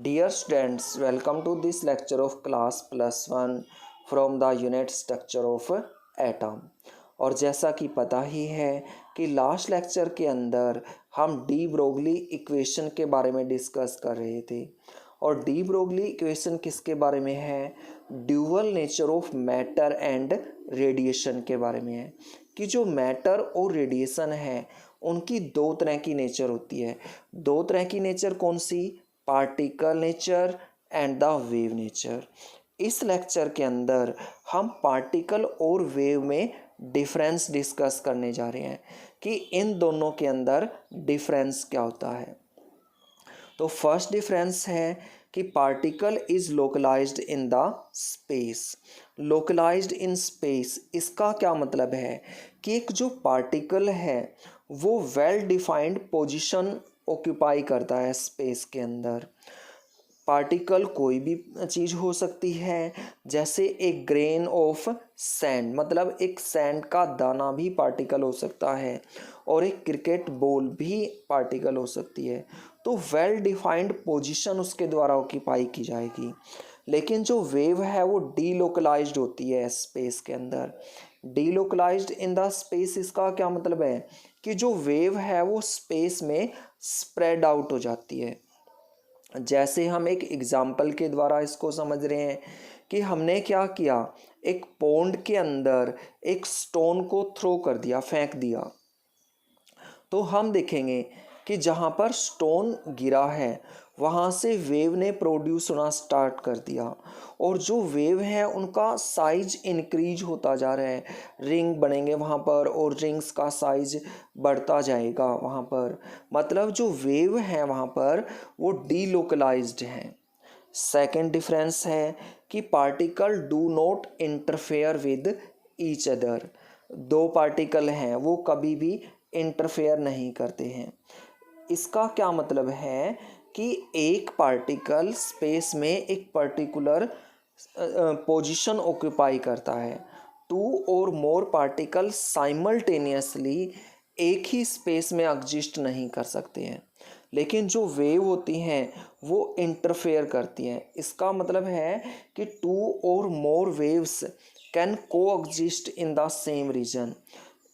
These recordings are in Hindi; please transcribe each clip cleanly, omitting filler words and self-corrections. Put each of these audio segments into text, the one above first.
Dear students, welcome to this lecture of class +1 from the unit structure of atom। और जैसा कि पता ही है कि लास्ट लेक्चर के अंदर हम डी ब्रोगली इक्वेशन के बारे में डिस्कस कर रहे थे। और डी ब्रोगली इक्वेशन किसके बारे में है? Dual nature of matter and radiation के बारे में है कि जो मैटर और रेडिएशन है उनकी दो तरह की नेचर होती है। दो तरह की नेचर कौन सी? Particle nature and the wave nature. इस लेक्चर के अंदर हम पार्टिकल और वेव में डिफरेंस डिस्कस करने जा रहे हैं कि इन दोनों के अंदर डिफरेंस क्या होता है। तो फर्स्ट डिफरेंस है कि particle is localised in the space. Localised in space, इसका क्या मतलब है कि एक जो पार्टिकल है वो वेल डिफाइंड पोजीशन ऑक्यूपाई करता है स्पेस के अंदर। पार्टिकल कोई भी चीज़ हो सकती है, जैसे एक ग्रेन ऑफ सैंड, मतलब एक सैंड का दाना भी पार्टिकल हो सकता है, और एक क्रिकेट बॉल भी पार्टिकल हो सकती है। तो वेल डिफाइंड पोजीशन उसके द्वारा ऑक्यूपाई की जाएगी। लेकिन जो वेव है वो डीलोकलाइज्ड होती है स्पेस के अंदर। डीलोकलाइज्ड इन द स्पेस, इसका क्या मतलब है कि जो वेव है वो स्पेस में स्प्रेड आउट हो जाती है। जैसे हम एक एग्जाम्पल के द्वारा इसको समझ रहे हैं कि हमने क्या किया, एक पॉन्ड के अंदर एक स्टोन को थ्रो कर दिया, फेंक दिया, तो हम देखेंगे कि जहाँ पर स्टोन गिरा है वहाँ से वेव ने प्रोड्यूस होना स्टार्ट कर दिया, और जो वेव है उनका साइज इंक्रीज होता जा रहा है। रिंग बनेंगे वहाँ पर और रिंग्स का साइज बढ़ता जाएगा वहाँ पर। मतलब जो वेव है वहाँ पर वो डीलोकलाइज्ड हैं। सेकेंड डिफरेंस है कि particle do not interfere with each other. दो पार्टिकल हैं वो कभी भी इंटरफेयर नहीं करते हैं। इसका क्या मतलब है कि एक पार्टिकल स्पेस में एक पर्टिकुलर पोजीशन ऑक्यूपाई करता है। टू और मोर पार्टिकल साइमल्टेनियसली एक ही स्पेस में एग्जिस्ट नहीं कर सकते हैं। लेकिन जो वेव होती हैं वो इंटरफेयर करती हैं। इसका मतलब है कि टू और more waves can coexist in the same region.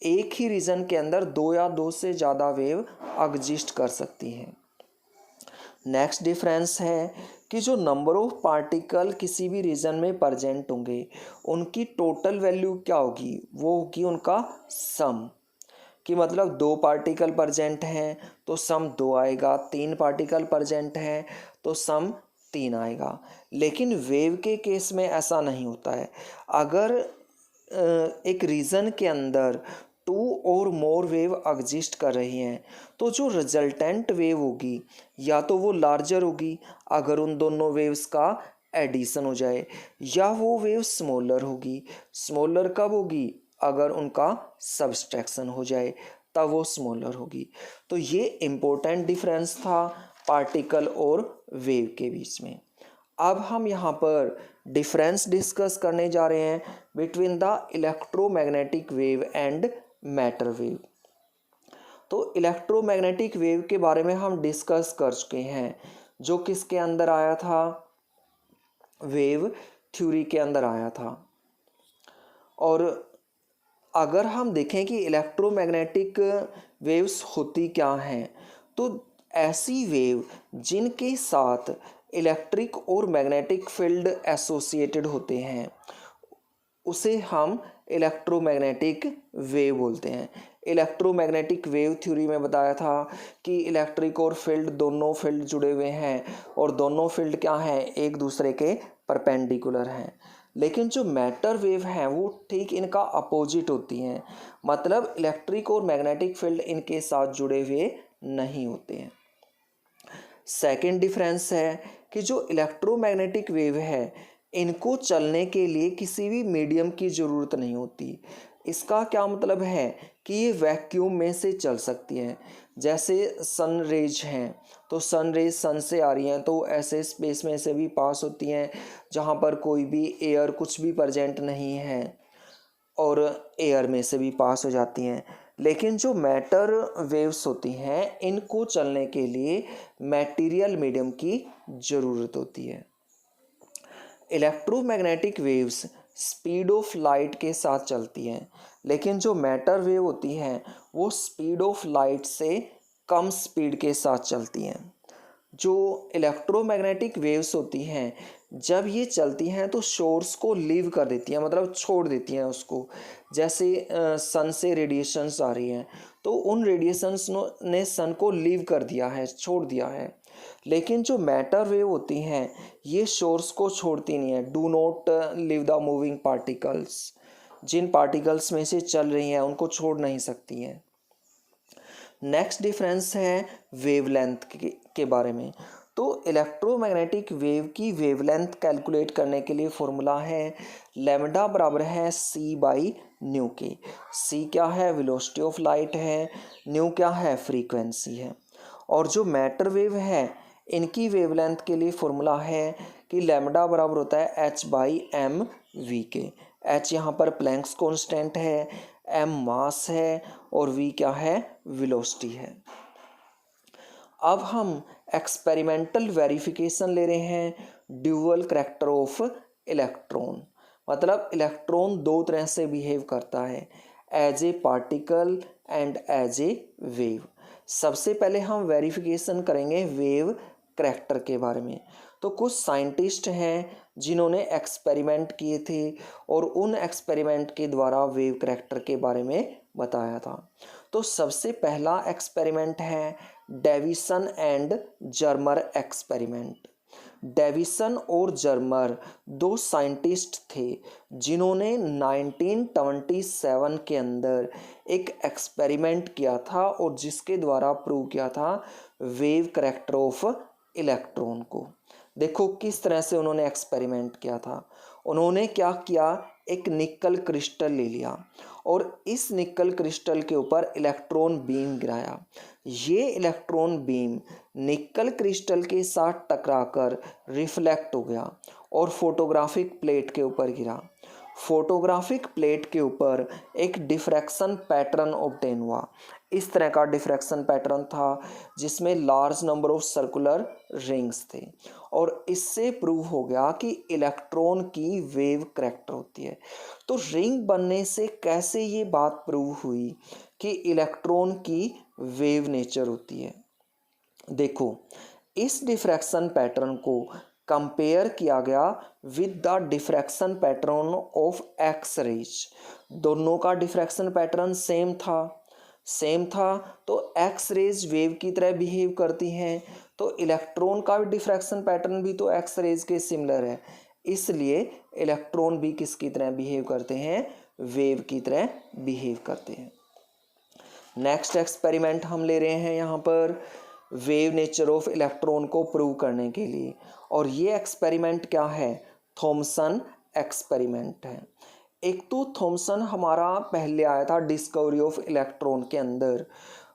एक ही रीजन के अंदर दो या दो से ज़्यादा वेव एग्जिस्ट कर सकती हैं। नेक्स्ट डिफरेंस है कि जो नंबर ऑफ पार्टिकल किसी भी रीजन में प्रेजेंट होंगे उनकी टोटल वैल्यू क्या होगी? वो होगी उनका सम। कि मतलब दो पार्टिकल प्रेजेंट हैं तो सम दो आएगा, तीन पार्टिकल प्रेजेंट हैं तो सम तीन आएगा। लेकिन वेव के केस में ऐसा नहीं होता है। अगर एक रीजन के अंदर टू और मोर वेव एग्जिस्ट कर रही हैं तो जो रिजल्टेंट वेव होगी या तो वो लार्जर होगी अगर उन दोनों वेव्स का एडिशन हो जाए, या वो वेव स्मॉलर होगी। स्मॉलर कब होगी? अगर उनका सब्सट्रैक्शन हो जाए तब वो स्मॉलर होगी। तो ये इम्पोर्टेंट डिफरेंस था पार्टिकल और वेव के बीच में। अब हम यहाँ पर डिफरेंस डिस्कस करने जा रहे हैं between the electromagnetic wave and matter wave. तो इलेक्ट्रोमैग्नेटिक वेव के बारे में हम डिस्कस कर चुके हैं, जो किसके अंदर आया था? वेव थ्योरी के अंदर आया था। और अगर हम देखें कि इलेक्ट्रोमैग्नेटिक वेव्स होती क्या हैं, तो ऐसी वेव जिनके साथ इलेक्ट्रिक और मैग्नेटिक फील्ड एसोसिएटेड होते हैं उसे हम इलेक्ट्रोमैग्नेटिक वेव बोलते हैं। इलेक्ट्रोमैग्नेटिक वेव थ्योरी में बताया था कि इलेक्ट्रिक और फील्ड दोनों फील्ड जुड़े हुए हैं और दोनों फील्ड क्या हैं? एक दूसरे के परपेंडिकुलर हैं। लेकिन जो मैटर वेव हैं वो ठीक इनका अपोजिट होती हैं, मतलब इलेक्ट्रिक और मैग्नेटिक फील्ड इनके साथ जुड़े हुए नहीं होते हैं। सेकेंड डिफरेंस है कि जो इलेक्ट्रोमैग्नेटिक वेव है इनको चलने के लिए किसी भी मीडियम की ज़रूरत नहीं होती। इसका क्या मतलब है कि ये वैक्यूम में से चल सकती हैं। जैसे सन रेज हैं तो सन रेज सन से आ रही हैं तो ऐसे स्पेस में से भी पास होती हैं जहाँ पर कोई भी एयर कुछ भी प्रेजेंट नहीं है और एयर में से भी पास हो जाती हैं। लेकिन जो मैटर वेव्स होती हैं इनको चलने के लिए मटेरियल मीडियम की ज़रूरत होती है। Electromagnetic waves speed of light के साथ चलती हैं, लेकिन जो मैटर वेव होती हैं वो स्पीड ऑफ लाइट से कम स्पीड के साथ चलती हैं। जो इलेक्ट्रोमैग्नेटिक वेव्स होती हैं जब ये चलती हैं तो सोर्स को लीव कर देती हैं, मतलब छोड़ देती हैं उसको। जैसे सन से रेडिएशंस आ रही हैं तो उन रेडिएशंस ने सन को लीव कर दिया है, छोड़ दिया है। लेकिन जो मैटर वेव होती हैं ये सोर्स को छोड़ती नहीं है। Do not leave the moving particles, जिन पार्टिकल्स में से चल रही हैं उनको छोड़ नहीं सकती हैं। नेक्स्ट डिफरेंस है वेवलेंथ के बारे में। तो इलेक्ट्रोमैग्नेटिक वेव की वेवलेंथ कैलकुलेट करने के लिए फॉर्मूला है लैम्डा बराबर है c बाई न्यू के। c क्या है? वेलोसिटी ऑफ लाइट है। न्यू क्या है? फ्रीक्वेंसी है। और जो मैटर वेव है इनकी वेवलेंथ के लिए फॉर्मूला है कि लैम्डा बराबर होता है h बाई एम वी के। h यहाँ पर प्लैंक्स कॉन्स्टेंट है, m मास है और v क्या है? वेलोसिटी है। अब हम एक्सपेरिमेंटल वेरिफिकेशन ले रहे हैं ड्यूअल करैक्टर ऑफ इलेक्ट्रॉन। मतलब इलेक्ट्रॉन दो तरह से बिहेव करता है, as a particle and as a wave. सबसे पहले हम वेरिफिकेशन करेंगे वेव करैक्टर के बारे में। तो कुछ साइंटिस्ट हैं जिन्होंने एक्सपेरिमेंट किए थे और उन एक्सपेरिमेंट के द्वारा वेव करैक्टर के बारे में बताया था। तो सबसे पहला एक्सपेरिमेंट है Davisson and Germer experiment. Davisson और जर्मर दो साइंटिस्ट थे जिन्होंने 1927 के अंदर एक एक्सपेरिमेंट किया था और जिसके द्वारा प्रूव किया था वेव करैक्टर ऑफ इलेक्ट्रॉन को। देखो किस तरह से उन्होंने एक्सपेरिमेंट किया था। उन्होंने क्या किया, एक निकल क्रिस्टल ले लिया और इस निकल क्रिस्टल के ऊपर इलेक्ट्रॉन बीम गिराया। ये इलेक्ट्रॉन बीम निकल क्रिस्टल के साथ टकराकर रिफ्लेक्ट हो गया और फोटोग्राफिक प्लेट के ऊपर गिरा। फोटोग्राफिक प्लेट के ऊपर एक डिफ्रैक्शन पैटर्न ऑब्टेन हुआ। इस तरह का डिफ्रैक्शन पैटर्न था जिसमें large number of circular rings थे और इससे प्रूव हो गया कि इलेक्ट्रॉन की वेव करैक्टर होती है। तो रिंग बनने से कैसे ये बात प्रूव हुई कि इलेक्ट्रॉन की वेव नेचर होती है। देखो इस डिफ्रैक्शन पैटर्न को कंपेयर किया गया with the diffraction pattern of X rays. दोनों का डिफ्रैक्शन पैटर्न सेम था तो एक्स रेज वेव की तरह बिहेव करती हैं, तो इलेक्ट्रॉन का डिफ्रैक्शन पैटर्न भी तो एक्स रेज के सिमिलर है, इसलिए इलेक्ट्रॉन भी किसकी तरह बिहेव करते हैं? वेव की तरह बिहेव करते हैं। नेक्स्ट एक्सपेरिमेंट हम ले रहे हैं यहाँ पर वेव नेचर ऑफ इलेक्ट्रॉन को प्रूव करने के लिए, और ये एक्सपेरिमेंट क्या है? थॉमसन एक्सपेरिमेंट है। एक तो थॉमसन हमारा पहले आया था डिस्कवरी ऑफ इलेक्ट्रॉन के अंदर,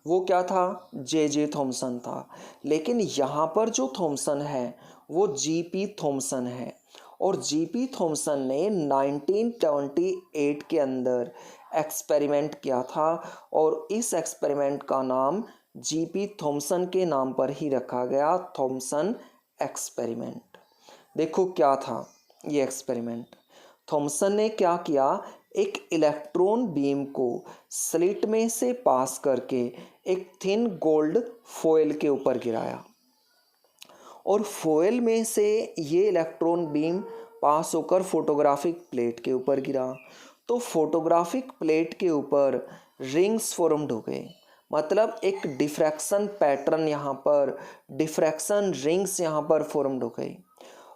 वो क्या था? जे थॉमसन था। लेकिन यहाँ पर जो थॉमसन है वो जीपी थॉमसन है और जीपी थॉमसन ने 1928 के अंदर एक्सपेरिमेंट किया था और इस एक्सपेरिमेंट का नाम जीपी थॉमसन के नाम पर ही रखा गया, थॉमसन एक्सपेरिमेंट। देखो क्या था ये एक्सपेरिमेंट। थॉमसन ने क्या किया, एक इलेक्ट्रॉन बीम को स्लिट में से पास करके एक थिन गोल्ड फॉयल के ऊपर गिराया और फॉयल में से ये इलेक्ट्रॉन बीम पास होकर फोटोग्राफिक प्लेट के ऊपर गिरा। तो फोटोग्राफिक प्लेट के ऊपर रिंग्स फॉर्म्ड हो गए, मतलब एक डिफ्रैक्शन पैटर्न यहाँ पर, डिफ्रैक्शन रिंग्स यहाँ पर फॉर्म्ड हो गई।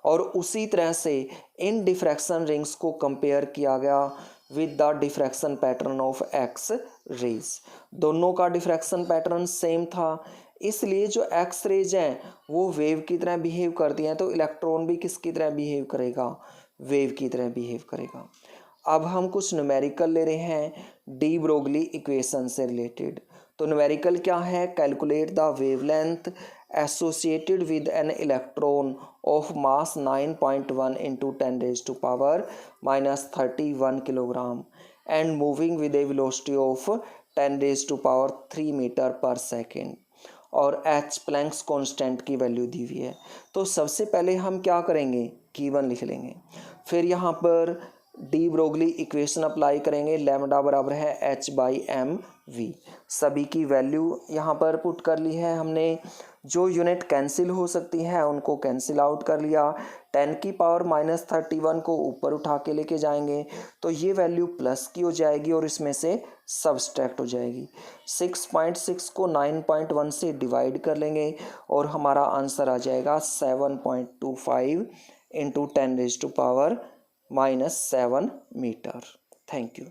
और उसी तरह से इन डिफ्रैक्शन रिंग्स को कंपेयर किया गया with the diffraction pattern of X rays. दोनों का डिफ्रैक्शन पैटर्न सेम था, इसलिए जो एक्स रेज हैं वो वेव की तरह बिहेव करती हैं, तो इलेक्ट्रॉन भी किसकी तरह बिहेव करेगा? वेव की तरह बिहेव करेगा। अब हम कुछ न्यूमेरिकल ले रहे हैं डी ब्रोगली इक्वेशन से रिलेटेड। तो न्यूमेरिकल क्या है? Calculate the wavelength associated with an electron of mass 9.1 into 10 raised to power minus 31 kilogram and moving with a velocity of 10⁻³ metre पर सेकेंड और h प्लैंक्स कांस्टेंट की वैल्यू दी हुई है। तो सबसे पहले हम क्या करेंगे, गिवन लिख लेंगे, फिर यहाँ पर डी ब्रोगली इक्वेशन अप्लाई करेंगे, लैम्डा बराबर है h/mv। सभी की वैल्यू यहाँ पर पुट कर ली है हमने। जो यूनिट कैंसिल हो सकती हैं उनको कैंसिल आउट कर लिया। 10⁻³ को ऊपर उठा के लेके जाएंगे तो ये वैल्यू प्लस की हो जाएगी और इसमें से सब्सट्रैक्ट हो जाएगी। 6.6 को 9.1 से डिवाइड कर लेंगे और हमारा आंसर आ जाएगा 7.25 × 10⁻⁻7 मीटर। Thank you.